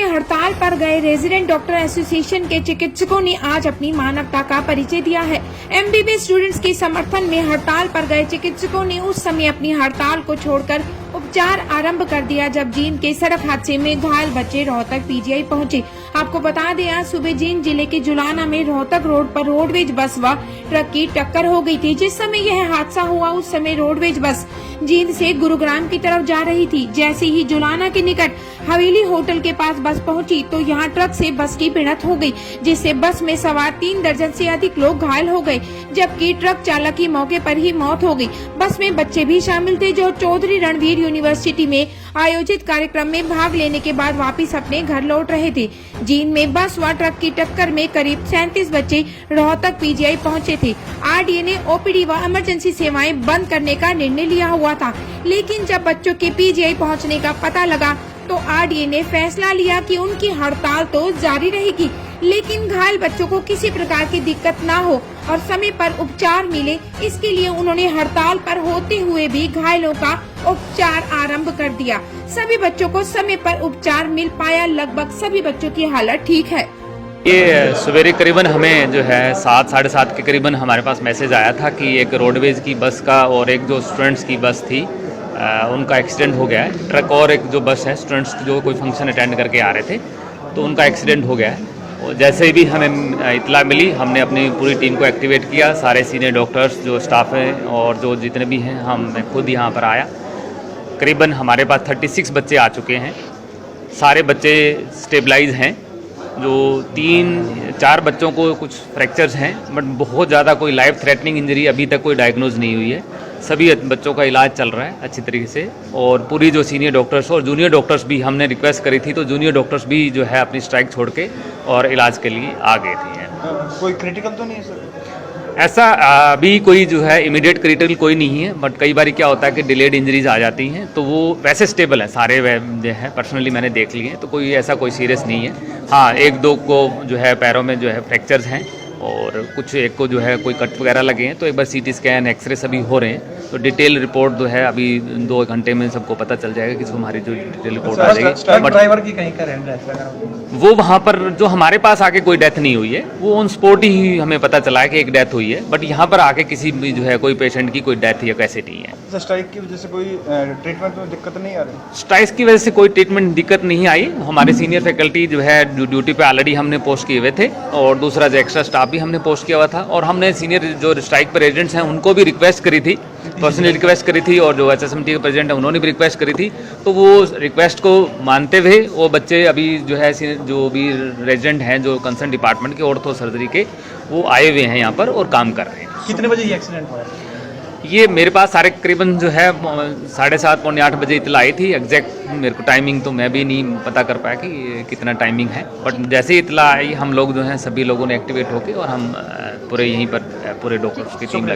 हड़ताल पर गए रेजिडेंट डॉक्टर एसोसिएशन के चिकित्सकों ने आज अपनी मानवता का परिचय दिया है। एमबीबीएस स्टूडेंट्स के समर्थन में हड़ताल पर गए चिकित्सकों ने उस समय अपनी हड़ताल को छोड़कर उपचार आरंभ कर दिया जब जींद के सड़क हादसे में घायल बच्चे रोहतक पीजीआई पहुंचे। आपको बता दें, आज सुबह जींद जिले के जुलाना में रोहतक रोड पर रोडवेज बस व ट्रक की टक्कर हो गई थी। जिस समय यह हादसा हुआ उस समय रोडवेज बस जींद से गुरुग्राम की तरफ जा रही थी। जैसे ही जुलाना के निकट हवेली होटल के पास बस पहुंची तो यहां ट्रक से बस की भिड़ंत हो गई, जिससे बस में सवार 3 दर्जन से अधिक लोग घायल हो गए, जबकि ट्रक चालक की मौके पर ही मौत हो गई। बस में बच्चे भी शामिल थे जो चौधरी रणवीर यूनिवर्सिटी में आयोजित कार्यक्रम में भाग लेने के बाद वापस अपने घर लौट रहे थे। जींद में बस व ट्रक की टक्कर में करीब 37 बच्चे रोहतक पीजीआई पहुंचे थे। आरडीए ने ओपीडी व इमरजेंसी सेवाएं बंद करने का निर्णय लिया हुआ था, लेकिन जब बच्चों के पीजीआई पहुंचने का पता लगा तो आरडीए ने फैसला लिया कि उनकी हड़ताल तो जारी रहेगी, लेकिन घायल बच्चों को किसी प्रकार की दिक्कत ना हो और समय पर उपचार मिले, इसके लिए उन्होंने हड़ताल पर होते हुए भी घायलों का उपचार आरंभ कर दिया। सभी बच्चों को समय पर उपचार मिल पाया। लगभग सभी बच्चों की हालत ठीक है। ये सवेरे करीबन हमें जो है 7 साढ़े 7 के करीबन हमारे पास मैसेज आया था कि एक रोडवेज की बस का और एक जो स्टूडेंट्स की बस थी उनका एक्सीडेंट हो गया है। ट्रक और एक जो बस है, स्टूडेंट्स जो कोई फंक्शन अटेंड करके आ रहे थे तो उनका एक्सीडेंट हो गया है। और जैसे भी हमें इतला मिली हमने अपनी पूरी टीम को एक्टिवेट किया। सारे सीनियर डॉक्टर्स जो स्टाफ हैं और जो जितने भी हैं, हम खुद यहाँ पर आया। करीबन हमारे पास 36 बच्चे आ चुके हैं। सारे बच्चे स्टेबलाइज हैं। जो 3-4 बच्चों को कुछ फ्रैक्चर्स हैं, बट बहुत ज़्यादा कोई लाइफ थ्रेटनिंग इंजरी अभी तक कोई डायग्नोज नहीं हुई है। सभी बच्चों का इलाज चल रहा है अच्छी तरीके से। और पूरी जो सीनियर डॉक्टर्स और जूनियर डॉक्टर्स भी हमने रिक्वेस्ट करी थी, तो जूनियर डॉक्टर्स भी जो है अपनी स्ट्राइक छोड़ के और इलाज के लिए आ गए थे। कोई क्रिटिकल तो नहीं है सर? ऐसा अभी कोई जो है इमीडिएट क्रिटिकल कोई नहीं है, बट कई बार क्या होता है कि डिलेड इंजरीज आ जाती हैं, तो वो वैसे स्टेबल है सारे जो है। पर्सनली मैंने देख लिए हैं, तो कोई ऐसा कोई सीरियस नहीं है। हाँ, 1-2 को जो है पैरों में जो है फ्रैक्चर्स हैं और कुछ एक को जो है कोई कट वगैरह लगे हैं। तो एक बार सीटी स्कैन एक्सरे सभी हो रहे हैं, तो डिटेल रिपोर्ट जो है अभी 2 घंटे में सबको पता चल जाएगा कि हमारी जो डिटेल रिपोर्ट आ जाएगी। ड्राइवर की कहीं का रहने वो वहाँ पर जो हमारे पास आके कोई डेथ नहीं हुई है, वो ऑन स्पॉट ही हमें पता चला है कि एक डेथ हुई है, बट यहाँ पर आके किसी भी जो है कोई पेशेंट की कोई डेथ या कैसे नहीं है। स्ट्राइक की वजह से कोई ट्रीटमेंट में दिक्कत नहीं आ रही? स्ट्राइक की वजह से कोई ट्रीटमेंट दिक्कत नहीं आई। हमारे सीनियर फैकल्टी जो है ड्यूटी पे ऑलरेडी हमने पोस्ट किए हुए थे और दूसरा जो एक्स्ट्रा स्टाफ भी हमने पोस्ट किया हुआ था। और हमने सीनियर जो स्ट्राइक पर एजेंट्स हैं उनको भी रिक्वेस्ट करी थी, पर्सनली रिक्वेस्ट करी थी, और जो HSMT के प्रेसिडेंट है उन्होंने भी रिक्वेस्ट करी थी। तो वो रिक्वेस्ट को मानते हुए वो बच्चे अभी जो है जो भी रेजिडेंट हैं जो कंसर्न डिपार्टमेंट के ऑर्थो सर्जरी के, वो आए हुए हैं यहाँ पर और काम कर रहे हैं। कितने बजे ये एक्सीडेंट हुआ? ये मेरे पास सारे करीबन जो है 7:30 पौने 8 बजे इतला आई थी। एग्जैक्ट मेरे को टाइमिंग तो मैं भी नहीं पता कर पाया कि कितना टाइमिंग है, बट जैसे ही इतला आई हम लोग जो हैं सभी लोगों ने एक्टिवेट होके और हम पूरे यहीं पर पूरे डॉक्टर्स की टीम लगी।